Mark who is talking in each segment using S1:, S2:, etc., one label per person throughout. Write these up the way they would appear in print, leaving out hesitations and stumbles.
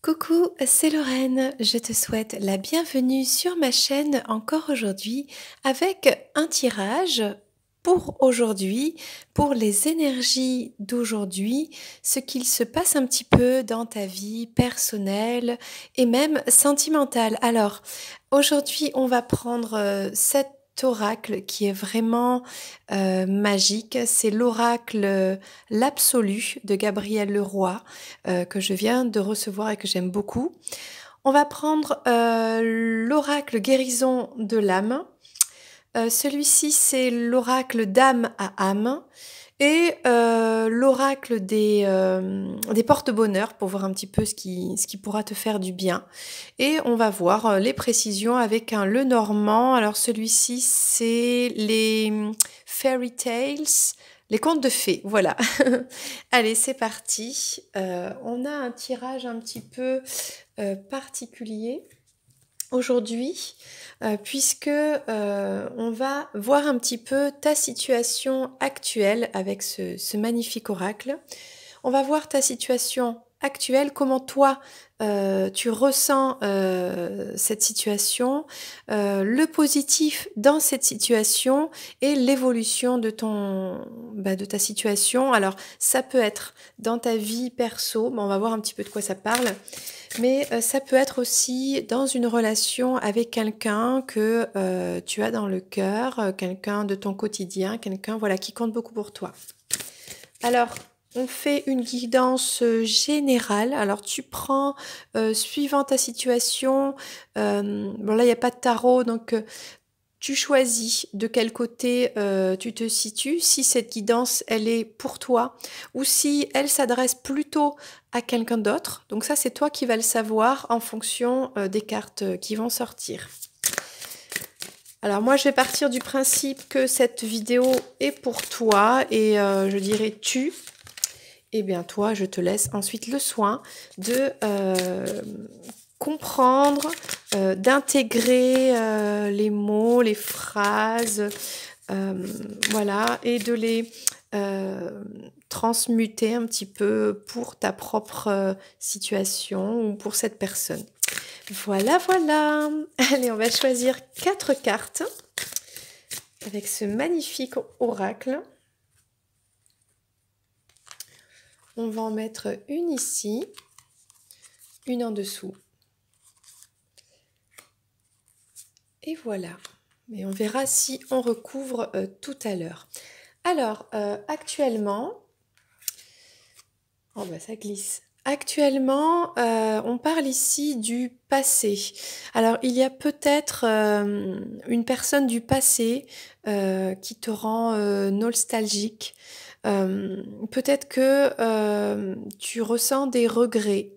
S1: Coucou, c'est Lorraine. Je te souhaite la bienvenue sur ma chaîne encore aujourd'hui avec un tirage pour aujourd'hui, pour les énergies d'aujourd'hui, ce qu'il se passe un petit peu dans ta vie personnelle et même sentimentale. Alors, aujourd'hui, on va prendre cet oracle qui est vraiment magique. C'est l'oracle L'Absolu de Gabriel Leroy que je viens de recevoir et que j'aime beaucoup. On va prendre l'oracle guérison de l'âme. Celui-ci, c'est l'oracle d'âme à âme. Et l'oracle des porte-bonheur pour voir un petit peu ce qui pourra te faire du bien. Et on va voir les précisions avec un Lenormand. Alors celui-ci, c'est les fairy tales, les contes de fées. Voilà. Allez, c'est parti. On a un tirage un petit peu particulier aujourd'hui, puisque on va voir un petit peu ta situation actuelle avec ce magnifique oracle. On va voir ta situation actuelle, comment toi tu ressens cette situation, le positif dans cette situation et l'évolution de de ta situation. Alors ça peut être dans ta vie perso, on va voir un petit peu de quoi ça parle. Mais ça peut être aussi dans une relation avec quelqu'un que tu as dans le cœur, quelqu'un de ton quotidien, quelqu'un voilà, qui compte beaucoup pour toi. Alors, on fait une guidance générale. Alors, tu prends, suivant ta situation, bon là, il n'y a pas de tarot, donc tu choisis de quel côté tu te situes, si cette guidance, elle est pour toi, ou si elle s'adresse plutôt à quelqu'un d'autre. Donc ça, c'est toi qui vas le savoir en fonction des cartes qui vont sortir. Alors moi, je vais partir du principe que cette vidéo est pour toi et je dirais tu. Eh bien toi, je te laisse ensuite le soin de comprendre, d'intégrer les mots, les phrases, voilà, et de les transmuter un petit peu pour ta propre situation ou pour cette personne. Voilà, voilà. Allez, on va choisir 4 cartes avec ce magnifique oracle. On va en mettre une ici, une en dessous. Et voilà. Mais on verra si on recouvre tout à l'heure. Alors, actuellement... Oh bah ça glisse. Actuellement, on parle ici du passé. Alors, il y a peut-être une personne du passé qui te rend nostalgique. Peut-être que tu ressens des regrets.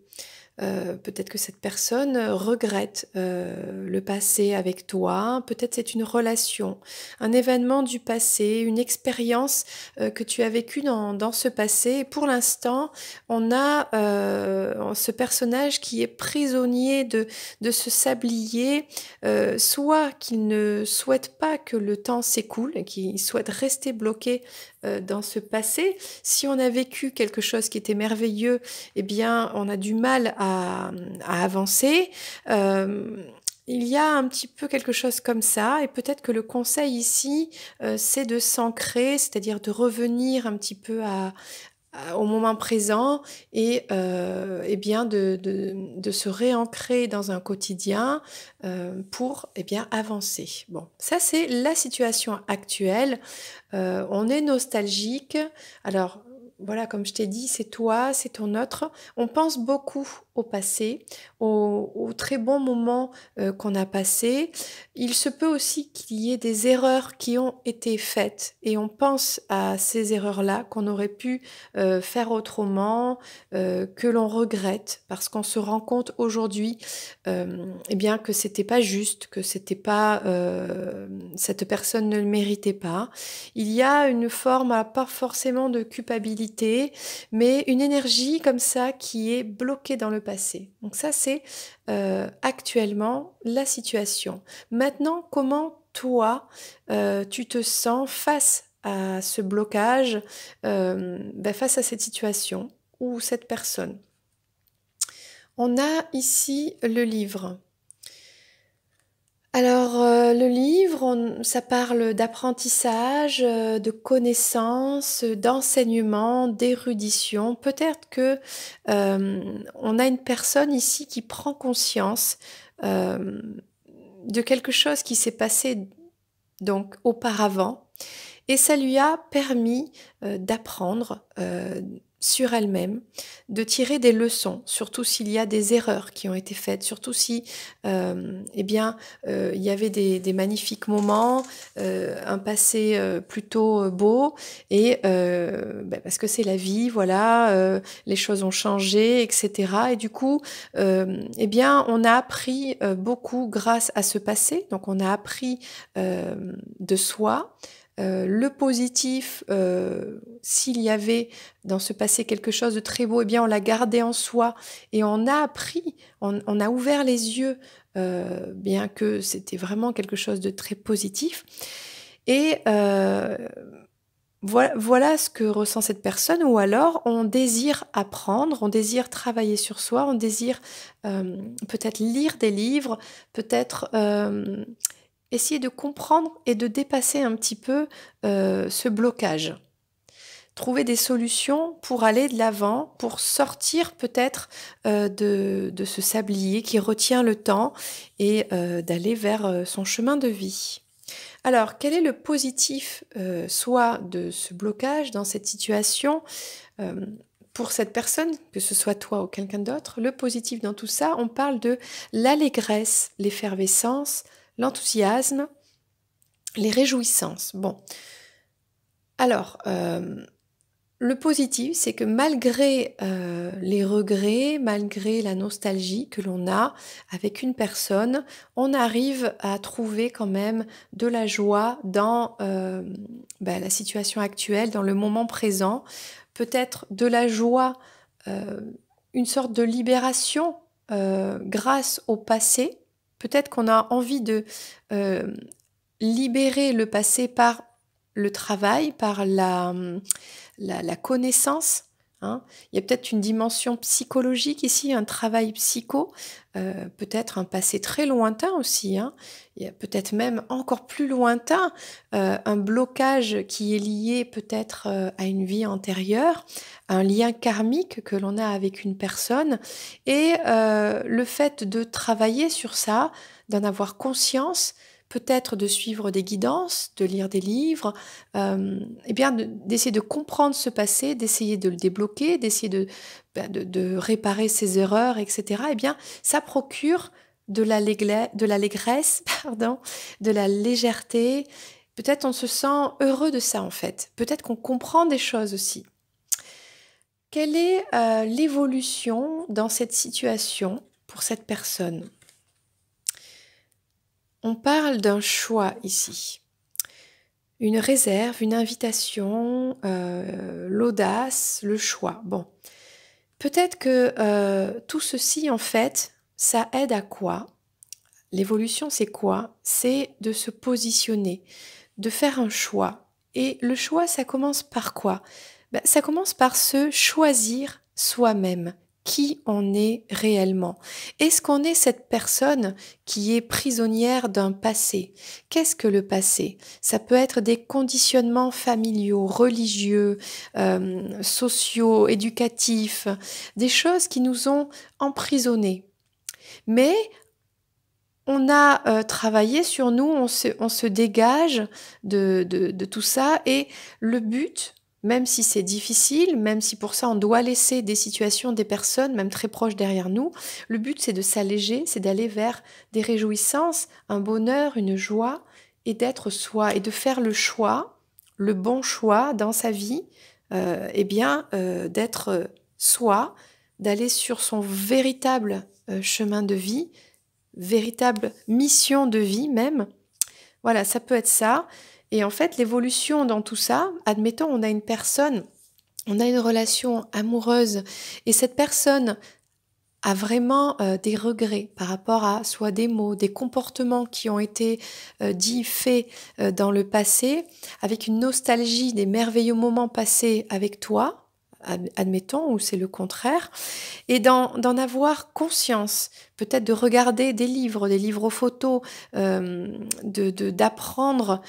S1: Peut-être que cette personne regrette le passé avec toi, peut-être c'est une relation, un événement du passé, une expérience que tu as vécue dans ce passé. Et pour l'instant, on a ce personnage qui est prisonnier de ce sablier, soit qu'il ne souhaite pas que le temps s'écoule, qu'il souhaite rester bloqué dans ce passé. Si on a vécu quelque chose qui était merveilleux, eh bien, on a du mal à avancer. Il y a un petit peu quelque chose comme ça, et peut-être que le conseil ici, c'est de s'ancrer, c'est-à-dire de revenir un petit peu au moment présent et bien de se réancrer dans un quotidien pour bien avancer. Bon, ça c'est la situation actuelle. On est nostalgique. Alors voilà, comme je t'ai dit, c'est toi, c'est ton autre. On pense beaucoup au passé, aux très bons moments qu'on a passés. Il se peut aussi qu'il y ait des erreurs qui ont été faites et on pense à ces erreurs-là qu'on aurait pu faire autrement, que l'on regrette parce qu'on se rend compte aujourd'hui eh bien que c'était pas juste, que c'était pas cette personne ne le méritait pas. Il y a une forme, pas forcément de culpabilité, mais une énergie comme ça qui est bloquée dans le passé. Donc ça, c'est actuellement la situation. Maintenant, comment toi, tu te sens face à ce blocage, face à cette situation ou cette personne? On a ici le livre. Alors, le livre, ça parle d'apprentissage, de connaissances, d'enseignement, d'érudition. Peut-être que on a une personne ici qui prend conscience euh, de quelque chose qui s'est passé donc auparavant et ça lui a permis d'apprendre sur elle-même, de tirer des leçons, surtout s'il y a des erreurs qui ont été faites, surtout si eh bien, il y avait des magnifiques moments, un passé plutôt beau, et parce que c'est la vie, voilà, les choses ont changé, etc. Et du coup, eh bien, on a appris beaucoup grâce à ce passé, donc on a appris de soi. Le positif, s'il y avait dans ce passé quelque chose de très beau, eh bien on l'a gardé en soi et on a appris, on a ouvert les yeux, bien que c'était vraiment quelque chose de très positif. Et voilà ce que ressent cette personne, ou alors on désire apprendre, on désire travailler sur soi, on désire peut-être lire des livres, peut-être essayer de comprendre et de dépasser un petit peu ce blocage. Trouver des solutions pour aller de l'avant, pour sortir peut-être de ce sablier qui retient le temps et d'aller vers son chemin de vie. Alors, quel est le positif soit de ce blocage dans cette situation pour cette personne, que ce soit toi ou quelqu'un d'autre? Le positif dans tout ça, on parle de l'allégresse, l'effervescence, l'enthousiasme, les réjouissances. Bon, alors, le positif, c'est que malgré les regrets, malgré la nostalgie que l'on a avec une personne, on arrive à trouver quand même de la joie dans la situation actuelle, dans le moment présent, peut-être de la joie, euh, une sorte de libération grâce au passé. Peut-être qu'on a envie de euh, libérer le passé par le travail, par la connaissance. Hein. Il y a peut-être une dimension psychologique ici, un travail psycho, peut-être un passé très lointain aussi. Hein. Il y a peut-être même encore plus lointain, un blocage qui est lié peut-être à une vie antérieure, un lien karmique que l'on a avec une personne, et le fait de travailler sur ça, d'en avoir conscience, peut-être de suivre des guidances, de lire des livres, eh bien d'essayer de comprendre ce passé, d'essayer de le débloquer, d'essayer de réparer ses erreurs, etc. Eh bien, ça procure de l'allégresse, pardon, de la légèreté. Peut-être on se sent heureux de ça en fait. Peut-être qu'on comprend des choses aussi. Quelle est l'évolution dans cette situation pour cette personne? On parle d'un choix ici. Une réserve, une invitation, l'audace, le choix. Bon, peut-être que tout ceci, en fait, ça aide à quoi? L'évolution, c'est quoi? C'est de se positionner, de faire un choix. Et le choix, ça commence par quoi? Ça commence par se choisir soi-même, qui on est réellement. Est-ce qu'on est cette personne qui est prisonnière d'un passé? Qu'est-ce que le passé? Ça peut être des conditionnements familiaux, religieux, sociaux, éducatifs, des choses qui nous ont emprisonnés. Mais on a travaillé sur nous, on se dégage de tout ça, et le but, même si c'est difficile, même si pour ça on doit laisser des situations, des personnes, même très proches derrière nous, le but c'est de s'alléger, c'est d'aller vers des réjouissances, un bonheur, une joie, et d'être soi, et de faire le choix, le bon choix dans sa vie, d'être soi, d'aller sur son véritable chemin de vie, véritable mission de vie même. Voilà, ça peut être ça. Et en fait, l'évolution dans tout ça, admettons, on a une personne, on a une relation amoureuse, et cette personne a vraiment des regrets par rapport à soit des mots, des comportements qui ont été dits, faits dans le passé, avec une nostalgie des merveilleux moments passés avec toi, admettons, ou c'est le contraire, et d'en avoir conscience, peut-être de regarder des livres photos, d'apprendre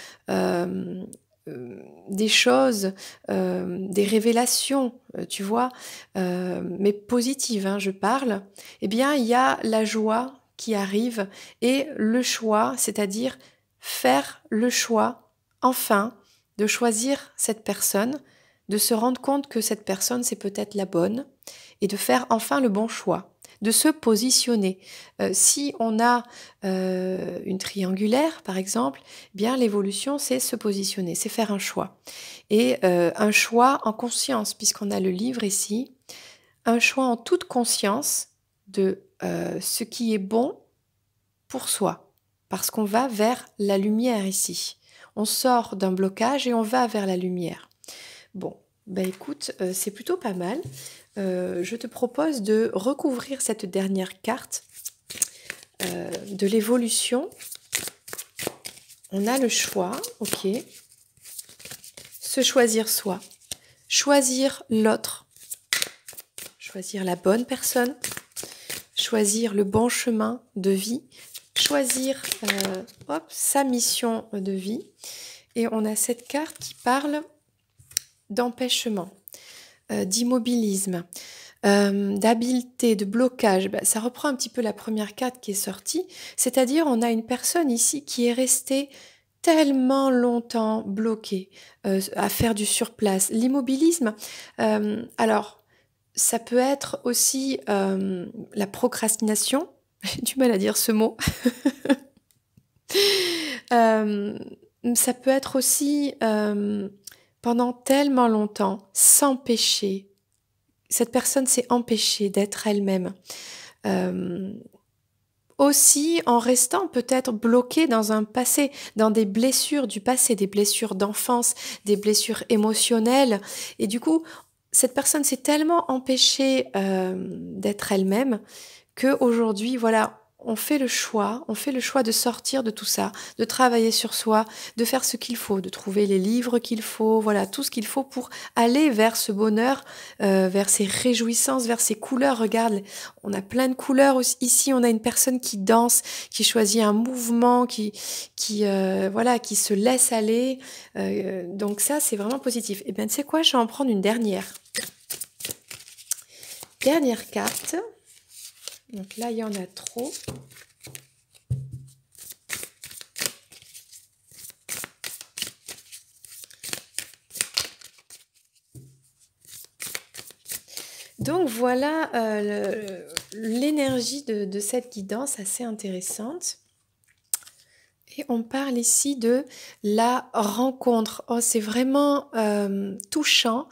S1: des choses, des révélations, tu vois, mais positives, hein, je parle, eh bien, il y a la joie qui arrive et le choix, c'est-à-dire faire le choix, enfin, de choisir cette personne, de se rendre compte que cette personne, c'est peut-être la bonne, et de faire enfin le bon choix, de se positionner. Si on a une triangulaire, par exemple, eh bien l'évolution, c'est se positionner, c'est faire un choix. Et un choix en conscience, puisqu'on a le livre ici, un choix en toute conscience de ce qui est bon pour soi, parce qu'on va vers la lumière ici. On sort d'un blocage et on va vers la lumière. Bon, bah écoute, c'est plutôt pas mal. Je te propose de recouvrir cette dernière carte de l'évolution. On a le choix, ok. Se choisir soi, choisir l'autre, choisir la bonne personne, choisir le bon chemin de vie, choisir sa mission de vie. Et on a cette carte qui parle d'empêchement, d'immobilisme, d'habileté, de blocage. Ben, ça reprend un petit peu la première carte qui est sortie, c'est-à-dire on a une personne ici qui est restée tellement longtemps bloquée à faire du surplace. L'immobilisme, alors ça peut être aussi la procrastination, j'ai du mal à dire ce mot. Ça peut être aussi pendant tellement longtemps s'empêcher. Cette personne s'est empêchée d'être elle-même. Aussi en restant peut-être bloquée dans un passé, dans des blessures du passé, des blessures d'enfance, des blessures émotionnelles. Et du coup, cette personne s'est tellement empêchée d'être elle-même qu'aujourd'hui, voilà, on fait le choix de sortir de tout ça, de travailler sur soi, de faire ce qu'il faut, de trouver les livres qu'il faut, voilà, tout ce qu'il faut pour aller vers ce bonheur, vers ces réjouissances, vers ces couleurs. Regarde, on a plein de couleurs aussi. Ici, on a une personne qui danse, qui choisit un mouvement, voilà, qui se laisse aller. Donc ça, c'est vraiment positif. Et bien, tu sais quoi, je vais en prendre une dernière. Dernière carte. Donc là, il y en a trop. Donc voilà l'énergie de cette guidance assez intéressante. Et on parle ici de la rencontre. Oh, c'est vraiment touchant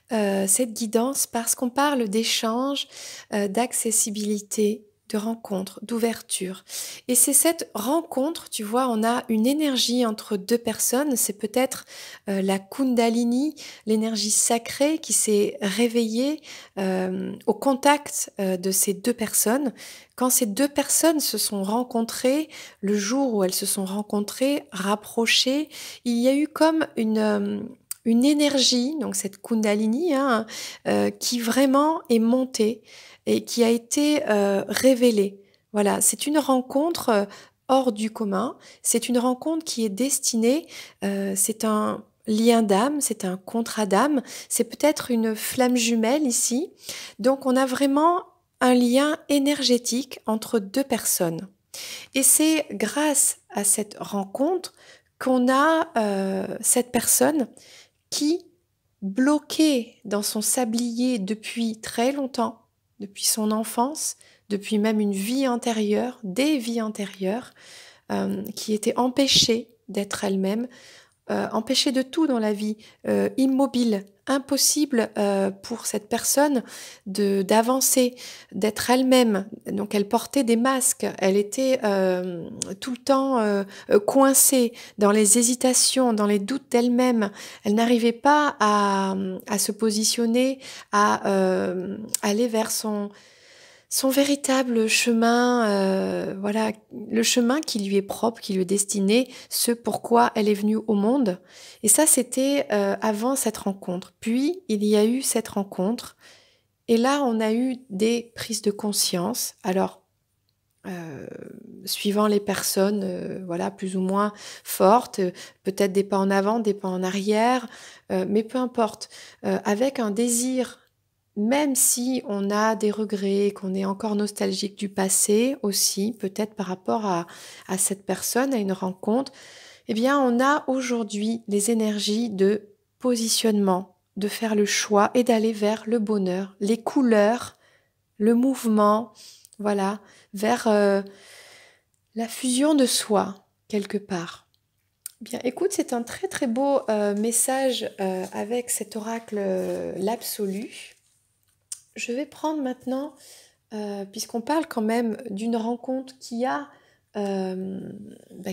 S1: cette guidance parce qu'on parle d'échange, d'accessibilité, de rencontre, d'ouverture. Et c'est cette rencontre, tu vois, on a une énergie entre deux personnes, c'est peut-être la Kundalini, l'énergie sacrée qui s'est réveillée au contact de ces deux personnes. Quand ces deux personnes se sont rencontrées, le jour où elles se sont rencontrées, rapprochées, il y a eu comme une énergie, donc cette Kundalini, hein, qui vraiment est montée et qui a été révélée. Voilà, c'est une rencontre hors du commun, c'est une rencontre qui est destinée, c'est un lien d'âme, c'est un contrat d'âme, c'est peut-être une flamme jumelle ici. Donc on a vraiment un lien énergétique entre deux personnes. Et c'est grâce à cette rencontre qu'on a cette personne qui, bloquée dans son sablier depuis très longtemps, depuis son enfance, depuis même une vie antérieure, des vies antérieures, qui était empêchée d'être elle-même, empêchée de tout dans la vie, immobile, impossible pour cette personne d'avancer, d'être elle-même. Donc elle portait des masques, elle était tout le temps coincée dans les hésitations, dans les doutes d'elle-même. Elle n'arrivait pas à se positionner, à aller vers son véritable chemin, voilà, le chemin qui lui est propre, qui lui est destiné, ce pourquoi elle est venue au monde. Et ça, c'était avant cette rencontre. Puis, il y a eu cette rencontre. Et là, on a eu des prises de conscience. Alors, euh, suivant les personnes, voilà, plus ou moins fortes, peut-être des pas en avant, des pas en arrière, mais peu importe, avec un désir, même si on a des regrets, qu'on est encore nostalgique du passé aussi, peut-être par rapport à cette personne, à une rencontre, eh bien, on a aujourd'hui les énergies de positionnement, de faire le choix et d'aller vers le bonheur, les couleurs, le mouvement, voilà, vers la fusion de soi, quelque part. Bien, écoute, c'est un très très beau message avec cet oracle l'absolu. Je vais prendre maintenant, puisqu'on parle quand même d'une rencontre euh,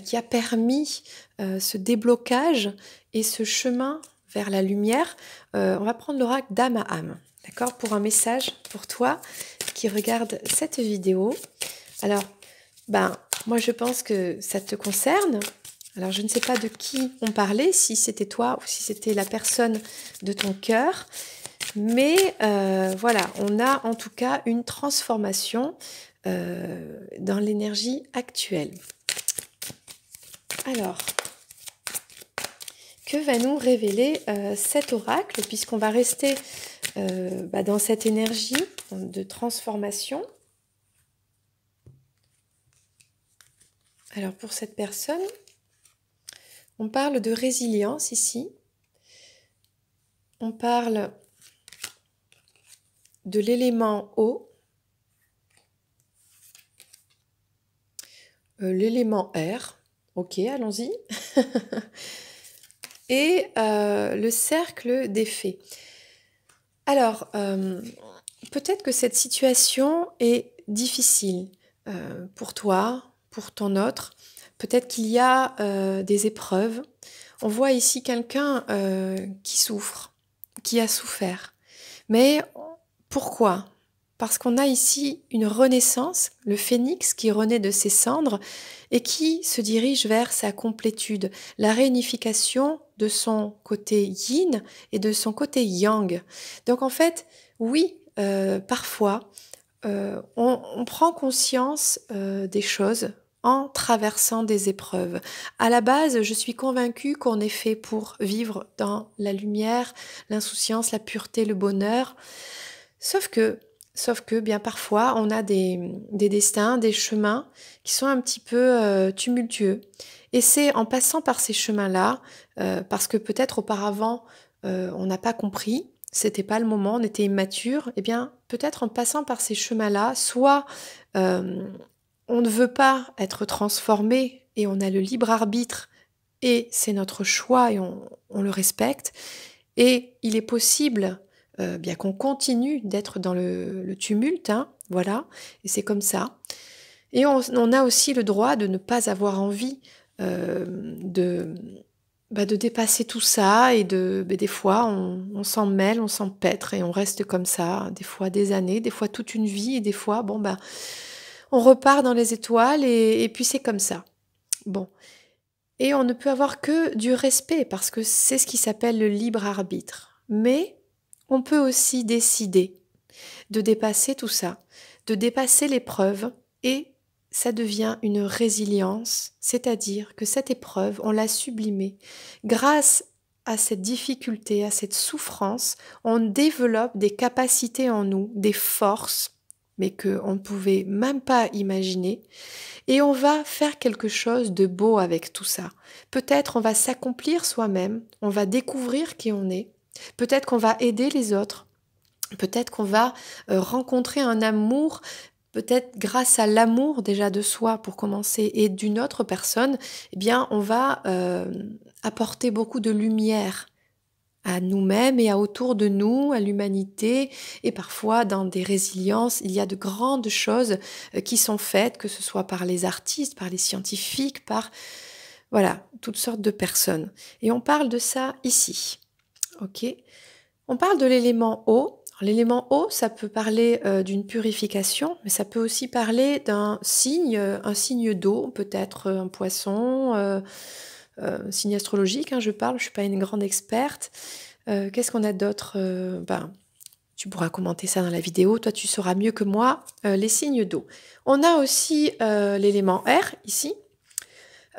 S1: qui a permis ce déblocage et ce chemin vers la lumière, on va prendre l'oracle d'âme à âme, d'accord, pour un message pour toi qui regarde cette vidéo. Alors, moi je pense que ça te concerne. Alors je ne sais pas de qui on parlait, si c'était toi ou si c'était la personne de ton cœur, mais voilà, on a en tout cas une transformation dans l'énergie actuelle. Alors, que va nous révéler cet oracle, puisqu'on va rester dans cette énergie de transformation. Alors pour cette personne, on parle de résilience ici. On parle de l'élément eau, l'élément air. Ok, allons-y. Et le cercle des fées. Alors, peut-être que cette situation est difficile pour toi, pour ton autre. Peut-être qu'il y a des épreuves. On voit ici quelqu'un qui souffre, qui a souffert. Mais pourquoi? Parce qu'on a ici une renaissance, le phénix qui renaît de ses cendres et qui se dirige vers sa complétude, la réunification de son côté yin et de son côté yang. Donc en fait, oui, parfois, on prend conscience des choses en traversant des épreuves. À la base, je suis convaincue qu'on est fait pour vivre dans la lumière, l'insouciance, la pureté, le bonheur. Sauf que, bien parfois, on a des destins, des chemins qui sont un petit peu tumultueux. Et c'est en passant par ces chemins-là, parce que peut-être auparavant, on n'a pas compris, c'était pas le moment, on était immature, et bien peut-être en passant par ces chemins-là, soit euh, on ne veut pas être transformé et on a le libre arbitre et c'est notre choix et on le respecte. Et il est possible bien qu'on continue d'être dans le tumulte, hein, voilà, et c'est comme ça. Et on a aussi le droit de ne pas avoir envie de dépasser tout ça et des fois on s'en mêle, on s'empêtre et on reste comme ça, des fois des années, des fois toute une vie et des fois on repart dans les étoiles et puis c'est comme ça. Bon. Et on ne peut avoir que du respect parce que c'est ce qui s'appelle le libre arbitre. Mais on peut aussi décider de dépasser tout ça, de dépasser l'épreuve et ça devient une résilience, c'est-à-dire que cette épreuve, on l'a sublimée. Grâce à cette difficulté, à cette souffrance, on développe des capacités en nous, des forces, mais qu'on ne pouvait même pas imaginer. Et on va faire quelque chose de beau avec tout ça. Peut-être on va s'accomplir soi-même, on va découvrir qui on est, peut-être qu'on va aider les autres, peut-être qu'on va rencontrer un amour, peut-être grâce à l'amour déjà de soi pour commencer et d'une autre personne, eh bien on va apporter beaucoup de lumière à nous-mêmes et à autour de nous, à l'humanité, et parfois dans des résiliences, il y a de grandes choses qui sont faites, que ce soit par les artistes, par les scientifiques, par voilà, toutes sortes de personnes. Et on parle de ça ici. Ok. On parle de l'élément eau. L'élément eau, ça peut parler d'une purification, mais ça peut aussi parler d'un signe, un signe d'eau, peut-être un poisson, un signe astrologique, hein, je parle, je ne suis pas une grande experte. Qu'est-ce qu'on a d'autre? Ben, tu pourras commenter ça dans la vidéo, toi tu sauras mieux que moi les signes d'eau. On a aussi l'élément air ici.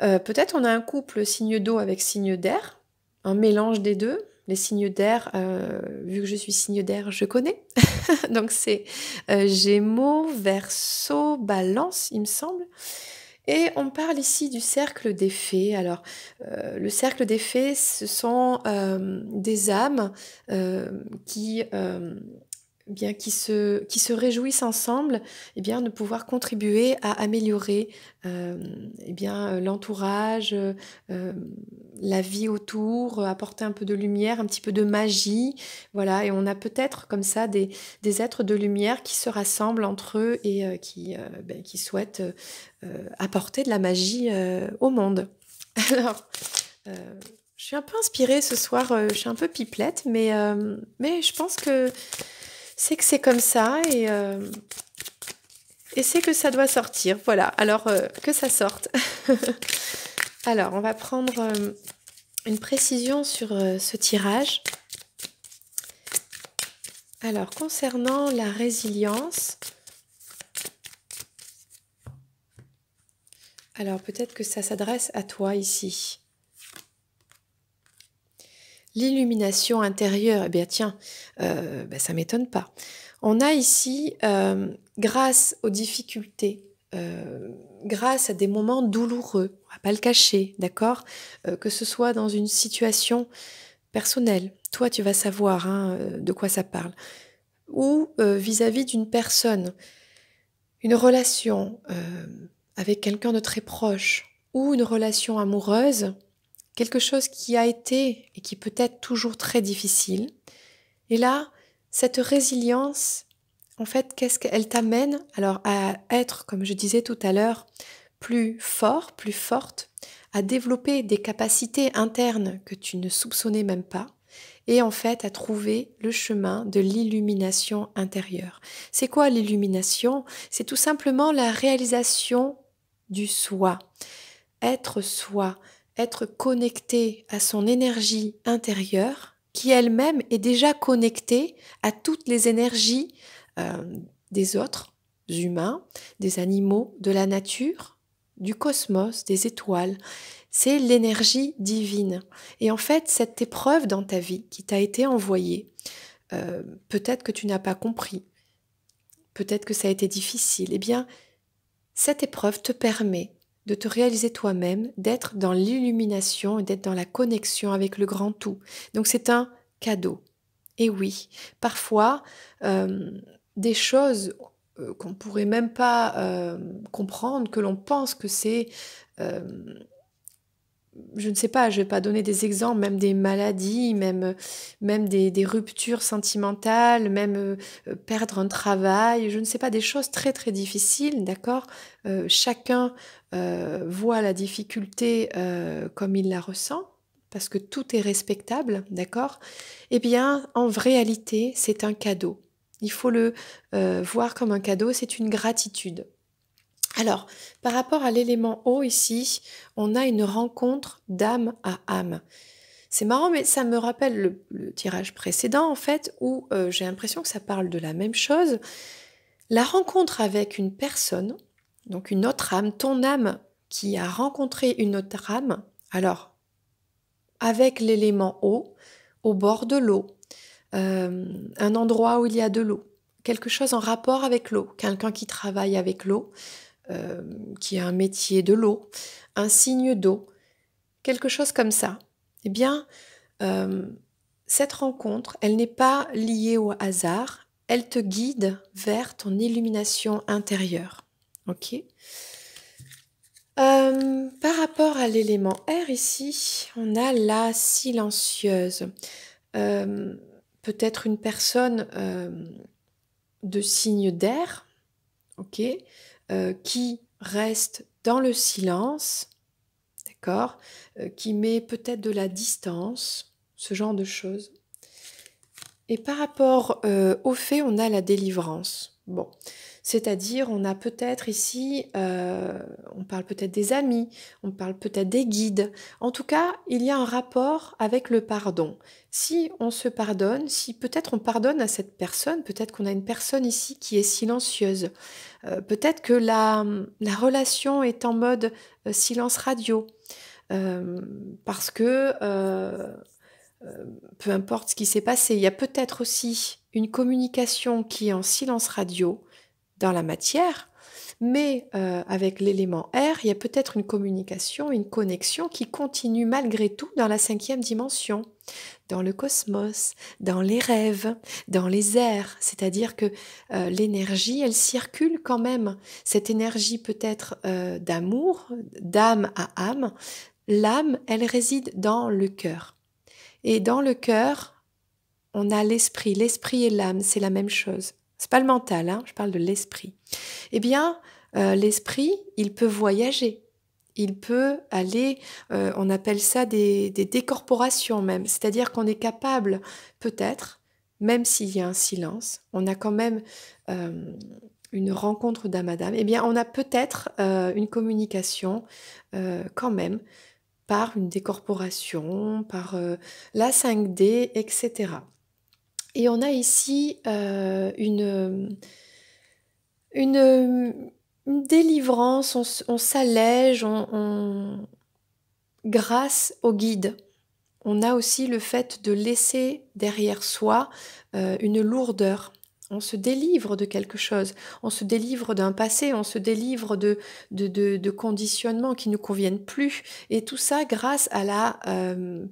S1: Peut-être on a un couple signe d'eau avec signe d'air, un mélange des deux. Les signes d'air, vu que je suis signe d'air, je connais. Donc c'est Gémeaux, Verseau, Balance, il me semble. Et on parle ici du cercle des fées. Alors, le cercle des fées, ce sont des âmes qui, bien, qui se réjouissent ensemble de pouvoir contribuer à améliorer l'entourage, la vie autour, apporter un peu de lumière, un petit peu de magie. Voilà, et on a peut-être comme ça des êtres de lumière qui se rassemblent entre eux et qui souhaitent apporter de la magie au monde. Alors, euh, je suis un peu inspirée ce soir, je suis un peu pipelette, mais je pense que c'est comme ça et c'est que ça doit sortir. Voilà, alors que ça sorte. Alors, on va prendre une précision sur ce tirage. Alors, concernant la résilience, alors peut-être que ça s'adresse à toi ici. L'illumination intérieure, eh bien tiens, ça m'étonne pas. On a ici, grâce aux difficultés, grâce à des moments douloureux, on va pas le cacher, d'accord, que ce soit dans une situation personnelle, toi tu vas savoir hein, de quoi ça parle, ou vis-à-vis d'une personne, une relation avec quelqu'un de très proche, ou une relation amoureuse, quelque chose qui a été et qui peut être toujours très difficile. Et là, cette résilience, en fait, qu'est-ce qu'elle t'amène? Alors à être, comme je disais tout à l'heure, plus fort, plus forte, à développer des capacités internes que tu ne soupçonnais même pas, et en fait à trouver le chemin de l'illumination intérieure. C'est quoi l'illumination? C'est tout simplement la réalisation du soi, soi, être connecté à son énergie intérieure, qui elle-même est déjà connectée à toutes les énergies euh, des autres humains, des animaux, de la nature, du cosmos, des étoiles. C'est l'énergie divine. Et en fait, cette épreuve dans ta vie qui t'a été envoyée, peut-être que tu n'as pas compris, peut-être que ça a été difficile, eh bien, cette épreuve te permet de te réaliser toi-même, d'être dans l'illumination et d'être dans la connexion avec le grand tout. Donc c'est un cadeau. Et oui, parfois, des choses qu'on pourrait même pas comprendre, que l'on pense que c'est je ne sais pas, je vais pas donner des exemples, même des maladies, même des ruptures sentimentales, même perdre un travail, je ne sais pas, des choses très très difficiles, d'accord. Chacun voit la difficulté comme il la ressent, parce que tout est respectable, d'accord. Eh bien, en réalité, c'est un cadeau. Il faut le voir comme un cadeau, c'est une gratitude. Alors, par rapport à l'élément eau ici, on a une rencontre d'âme à âme. C'est marrant, mais ça me rappelle le tirage précédent, en fait, où j'ai l'impression que ça parle de la même chose. La rencontre avec une personne, donc une autre âme, ton âme qui a rencontré une autre âme, alors, avec l'élément eau, au bord de l'eau, un endroit où il y a de l'eau, quelque chose en rapport avec l'eau, quelqu'un qui travaille avec l'eau, euh, qui a un métier de l'eau, un signe d'eau, quelque chose comme ça. Eh bien, euh, cette rencontre, elle n'est pas liée au hasard, elle te guide vers ton illumination intérieure. Ok. Par rapport à l'élément air ici, on a la silencieuse. Euh, Peut-être une personne de signe d'air, ok, qui reste dans le silence, d'accord, qui met peut-être de la distance, ce genre de choses. Et par rapport au fait, on a la délivrance. Bon, c'est-à-dire, on a peut-être ici, on parle peut-être des amis, on parle peut-être des guides. En tout cas, il y a un rapport avec le pardon. Si on se pardonne, si peut-être on pardonne à cette personne, peut-être qu'on a une personne ici qui est silencieuse, peut-être que la relation est en mode silence radio, parce que peu importe ce qui s'est passé, il y a peut-être aussi une communication qui est en silence radio dans la matière, mais avec l'élément R, il y a peut-être une communication, une connexion qui continue malgré tout dans la 5e dimension, dans le cosmos, dans les rêves, dans les airs. C'est-à-dire que l'énergie, elle circule quand même. Cette énergie peut-être d'amour, d'âme à âme. L'âme, elle réside dans le cœur. Et dans le cœur, on a l'esprit. L'esprit et l'âme, c'est la même chose. C'est pas le mental, hein, je parle de l'esprit. Eh bien, l'esprit, il peut voyager. Il peut aller, on appelle ça des décorporations même. C'est-à-dire qu'on est capable, peut-être, même s'il y a un silence, on a quand même une rencontre d'âme à d'âme. Eh bien, on a peut-être une communication quand même par une décorporation, par la 5D, etc. Et on a ici une délivrance, on s'allège grâce au guide. On a aussi le fait de laisser derrière soi une lourdeur. On se délivre de quelque chose, on se délivre d'un passé, on se délivre de conditionnements qui ne nous conviennent plus. Et tout ça grâce à la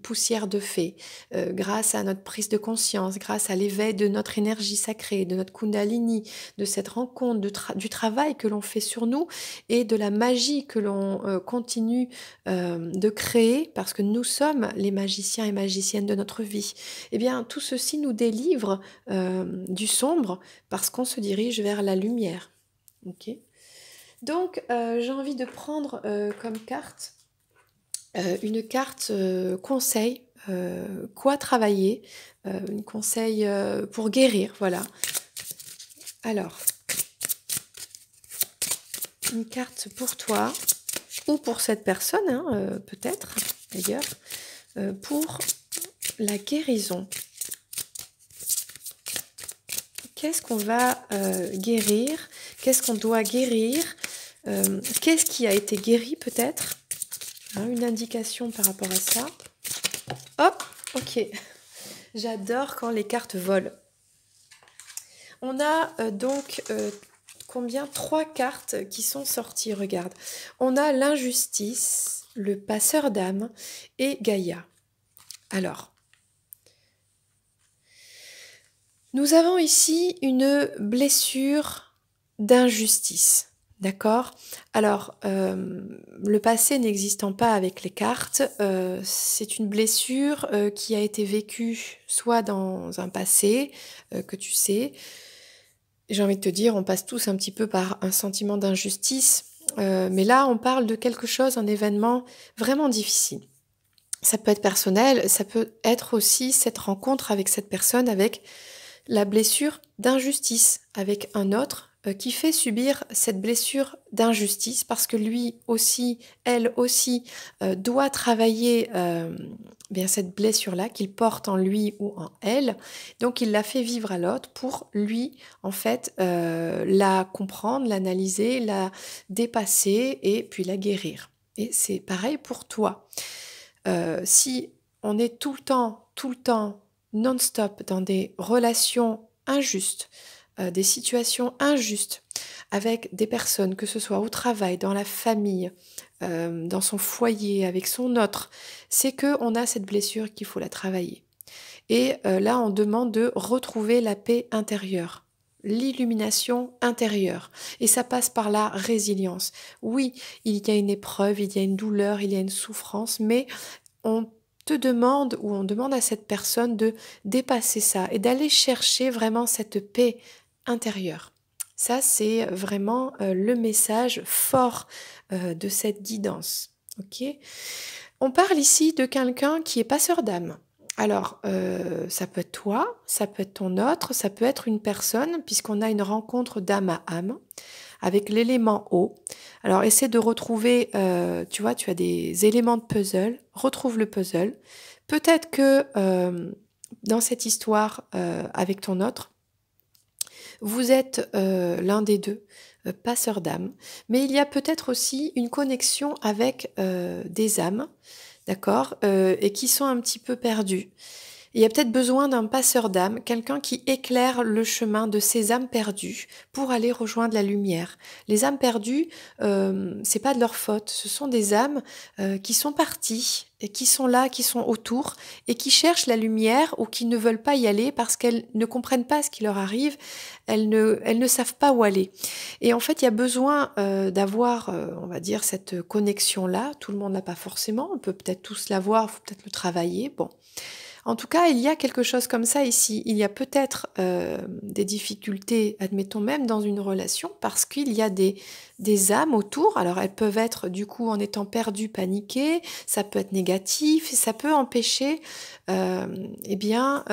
S1: poussière de fée, grâce à notre prise de conscience, grâce à l'éveil de notre énergie sacrée, de notre kundalini, de cette rencontre, du travail que l'on fait sur nous et de la magie que l'on continue de créer, parce que nous sommes les magiciens et magiciennes de notre vie. Eh bien, tout ceci nous délivre du sombre parce qu'on se dirige vers la lumière. Ok. Donc, j'ai envie de prendre comme carte une carte conseil, quoi travailler, une conseil pour guérir, voilà. Alors, une carte pour toi ou pour cette personne, hein, peut-être d'ailleurs, pour la guérison. Qu'est-ce qu'on va guérir? Qu'est-ce qu'on doit guérir? Qu'est-ce qui a été guéri peut-être? Hein, une indication par rapport à ça. Hop, ok. J'adore quand les cartes volent. On a donc combien? 3 cartes qui sont sorties, regarde. On a l'injustice, le passeur d'âme et Gaïa. Alors, nous avons ici une blessure d'injustice, d'accord? Alors, le passé n'existant pas avec les cartes, c'est une blessure qui a été vécue soit dans un passé que tu sais. J'ai envie de te dire, on passe tous un petit peu par un sentiment d'injustice, mais là, on parle de quelque chose, un événement vraiment difficile. Ça peut être personnel, ça peut être aussi cette rencontre avec cette personne, avec la blessure d'injustice avec un autre qui fait subir cette blessure d'injustice parce que lui aussi, elle aussi, doit travailler bien cette blessure-là qu'il porte en lui ou en elle. Donc il la fait vivre à l'autre pour lui, en fait, la comprendre, l'analyser, la dépasser et puis la guérir. Et c'est pareil pour toi. Si on est tout le temps, non-stop dans des relations injustes, des situations injustes avec des personnes, que ce soit au travail, dans la famille, dans son foyer, avec son autre, c'est que on a cette blessure qu'il faut la travailler. Et là, on demande de retrouver la paix intérieure, l'illumination intérieure. Et ça passe par la résilience. Oui, il y a une épreuve, il y a une douleur, il y a une souffrance, mais on te demande ou on demande à cette personne de dépasser ça et d'aller chercher vraiment cette paix intérieure. Ça, c'est vraiment le message fort de cette guidance. Ok. On parle ici de quelqu'un qui est passeur d'âme. Alors, ça peut être toi, ça peut être ton autre, ça peut être une personne, puisqu'on a une rencontre d'âme à âme avec l'élément eau. Alors, essaie de retrouver, tu vois, tu as des éléments de puzzle, retrouve le puzzle. Peut-être que dans cette histoire avec ton autre, vous êtes l'un des deux, passeur d'âme, mais il y a peut-être aussi une connexion avec des âmes, d'accord, et qui sont un petit peu perdues. Il y a peut-être besoin d'un passeur d'âme, quelqu'un qui éclaire le chemin de ces âmes perdues pour aller rejoindre la lumière. Les âmes perdues, c'est pas de leur faute, ce sont des âmes qui sont parties et qui sont là, qui sont autour et qui cherchent la lumière ou qui ne veulent pas y aller parce qu'elles ne comprennent pas ce qui leur arrive, elles ne savent pas où aller. Et en fait, il y a besoin d'avoir, on va dire, cette connexion-là. Tout le monde n'a pas forcément, on peut peut-être tous l'avoir, il faut peut-être le travailler. Bon. En tout cas, il y a quelque chose comme ça ici. Il y a peut-être des difficultés, admettons même dans une relation, parce qu'il y a des âmes autour. Alors elles peuvent être du coup en étant perdues, paniquées, ça peut être négatif, et ça peut empêcher, eh bien,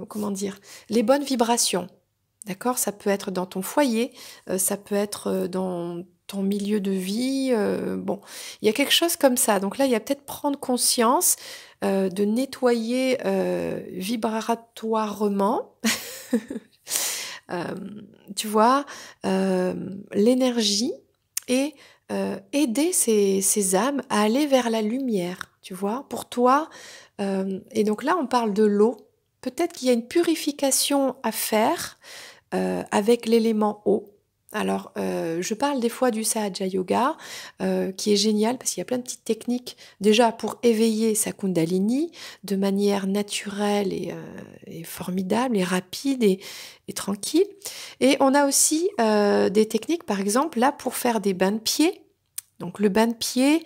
S1: comment dire, les bonnes vibrations. D'accord? Ça peut être dans ton foyer, ça peut être dans ton milieu de vie. Bon, il y a quelque chose comme ça. Donc là, il y a peut-être prendre conscience de nettoyer vibratoirement, euh, tu vois, l'énergie et aider ces âmes à aller vers la lumière, tu vois, pour toi. Et donc là, on parle de l'eau. Peut-être qu'il y a une purification à faire avec l'élément eau. Alors, je parle des fois du Sahaja Yoga, qui est génial parce qu'il y a plein de petites techniques déjà pour éveiller sa Kundalini de manière naturelle et formidable et rapide et tranquille. Et on a aussi des techniques, par exemple, là pour faire des bains de pieds. Donc le bain de pied,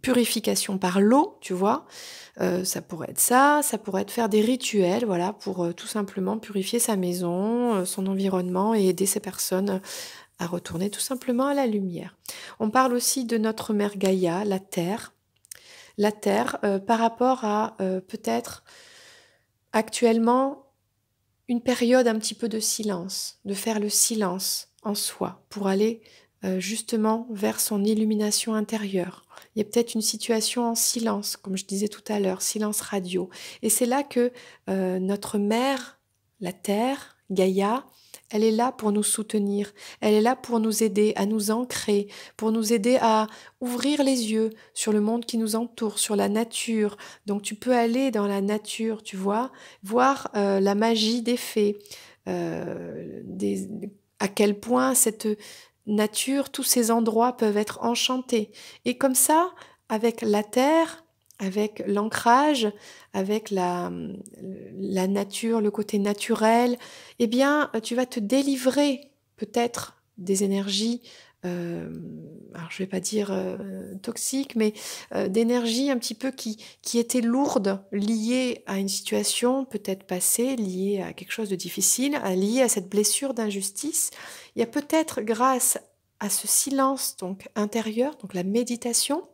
S1: purification par l'eau, tu vois, ça pourrait être ça, ça pourrait être faire des rituels, voilà, pour tout simplement purifier sa maison, son environnement et aider ces personnes à retourner tout simplement à la lumière. On parle aussi de notre mère Gaïa, la terre par rapport à peut-être actuellement une période un petit peu de silence, de faire le silence en soi pour aller justement vers son illumination intérieure. Il y a peut-être une situation en silence, comme je disais tout à l'heure, silence radio. Et c'est là que notre mère, la Terre, Gaïa, elle est là pour nous soutenir, elle est là pour nous aider à nous ancrer, pour nous aider à ouvrir les yeux sur le monde qui nous entoure, sur la nature. Donc tu peux aller dans la nature, tu vois, voir la magie des fées, des, à quel point cette nature, tous ces endroits peuvent être enchantés. Et comme ça, avec la terre, avec l'ancrage, avec la nature, le côté naturel, eh bien, tu vas te délivrer peut-être des énergies, alors je vais pas dire toxiques, mais d'énergie un petit peu qui était lourde, liée à une situation peut-être passée, liée à quelque chose de difficile, liée à cette blessure d'injustice. Il y a peut-être grâce à ce silence donc intérieur, donc la méditation,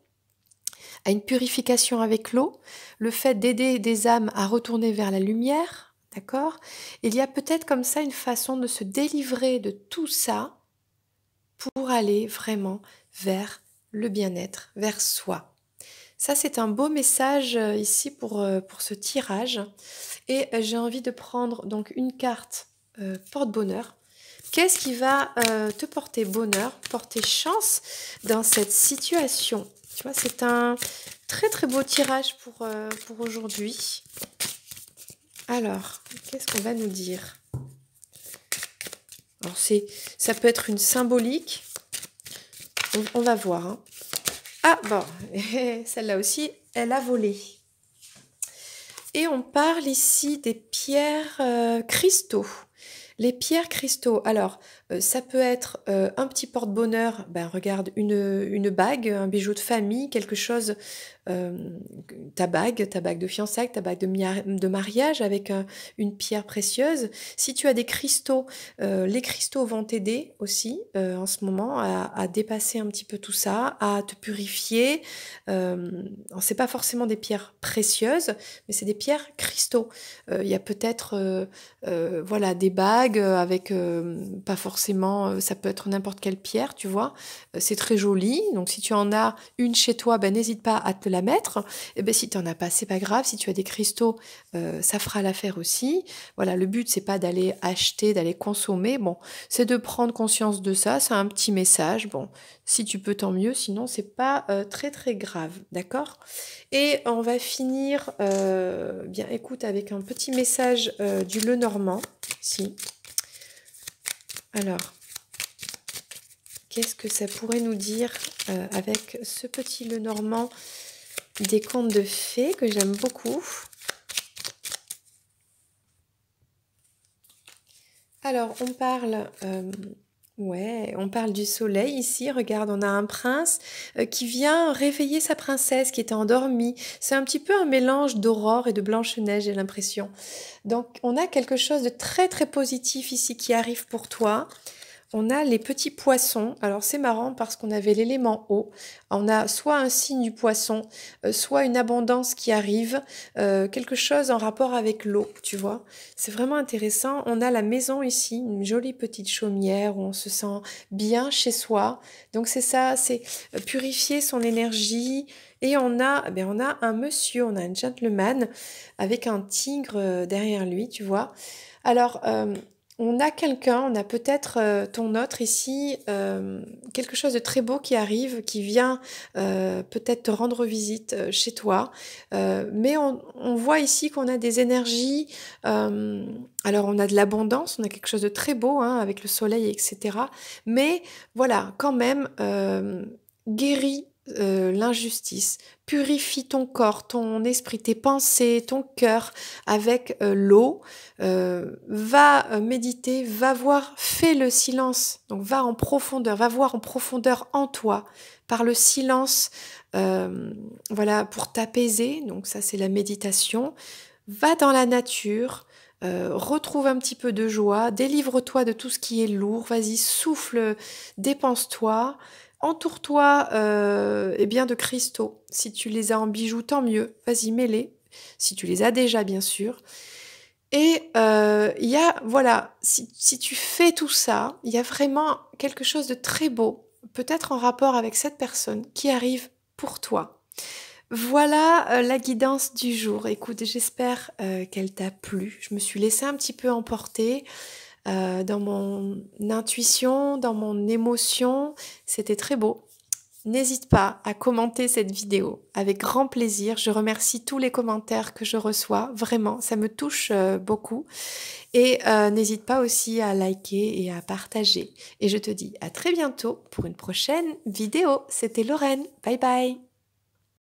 S1: à une purification avec l'eau, le fait d'aider des âmes à retourner vers la lumière, d'accord? Il y a peut-être comme ça une façon de se délivrer de tout ça pour aller vraiment vers le bien-être, vers soi. Ça, c'est un beau message ici pour ce tirage. Et j'ai envie de prendre donc une carte porte-bonheur. Qu'est-ce qui va te porter bonheur, porter chance dans cette situation? Tu vois, c'est un très très beau tirage pour aujourd'hui. Alors, qu'est-ce qu'on va nous dire? Alors, ça peut être une symbolique. On va voir. Hein. Ah, bon, celle-là aussi, elle a volé. Et on parle ici des pierres cristaux. Les pierres cristaux, alors, ça peut être, un petit porte-bonheur, ben, regarde une bague, un bijou de famille, quelque chose, ta bague de fiançailles, ta bague de mariage avec, une pierre précieuse. Si tu as des cristaux, les cristaux vont t'aider aussi, en ce moment à dépasser un petit peu tout ça, à te purifier. Alors c'est pas forcément des pierres précieuses, mais c'est des pierres cristaux. Il y a peut-être, voilà, des bagues avec, pas forcément, ça peut être n'importe quelle pierre, tu vois. C'est très joli, donc si tu en as une chez toi, ben, n'hésite pas à te la mettre. Et ben, si tu en as pas, c'est pas grave. Si tu as des cristaux, ça fera l'affaire aussi. Voilà, le but, c'est pas d'aller acheter, d'aller consommer. Bon, c'est de prendre conscience de ça. C'est un petit message. Bon, si tu peux, tant mieux. Sinon, c'est pas très très grave, d'accord? Et on va finir, bien, écoute, avec un petit message du Lenormand. Si. Alors, qu'est-ce que ça pourrait nous dire avec ce petit Lenormand des contes de fées que j'aime beaucoup? Alors, on parle, ouais, on parle du soleil ici. Regarde, on a un prince qui vient réveiller sa princesse qui était endormie. C'est un petit peu un mélange d'aurore et de Blanche-Neige, j'ai l'impression. Donc, on a quelque chose de très très positif ici qui arrive pour toi. On a les petits poissons. Alors c'est marrant parce qu'on avait l'élément eau. On a soit un signe du poisson, soit une abondance qui arrive, quelque chose en rapport avec l'eau, tu vois. C'est vraiment intéressant. On a la maison ici, une jolie petite chaumière où on se sent bien chez soi. Donc c'est ça, c'est purifier son énergie. Et on a un monsieur, on a un gentleman avec un tigre derrière lui, tu vois. Alors, on a quelqu'un, on a peut-être ton autre ici, quelque chose de très beau qui arrive, qui vient peut-être te rendre visite chez toi. Mais on voit ici qu'on a des énergies. Alors on a de l'abondance, on a quelque chose de très beau hein, avec le soleil, etc. Mais voilà, quand même, guéris l'injustice, purifie ton corps, ton esprit, tes pensées, ton cœur avec l'eau. Va méditer, va voir, fais le silence. Donc va en profondeur, va voir en profondeur en toi, par le silence, voilà, pour t'apaiser. Donc ça, c'est la méditation. Va dans la nature. Retrouve un petit peu de joie, délivre-toi de tout ce qui est lourd, vas-y, souffle, dépense-toi, entoure-toi eh bien de cristaux. Si tu les as en bijoux, tant mieux, vas-y, mets-les. Si tu les as déjà, bien sûr. Et il y a, voilà, si tu fais tout ça, il y a vraiment quelque chose de très beau, peut-être en rapport avec cette personne qui arrive pour toi. Voilà la guidance du jour. Écoute, j'espère qu'elle t'a plu. Je me suis laissée un petit peu emporter dans mon intuition, dans mon émotion. C'était très beau. N'hésite pas à commenter cette vidéo avec grand plaisir. Je remercie tous les commentaires que je reçois. Vraiment, ça me touche beaucoup. Et n'hésite pas aussi à liker et à partager. Et je te dis à très bientôt pour une prochaine vidéo. C'était Lorraine. Bye bye.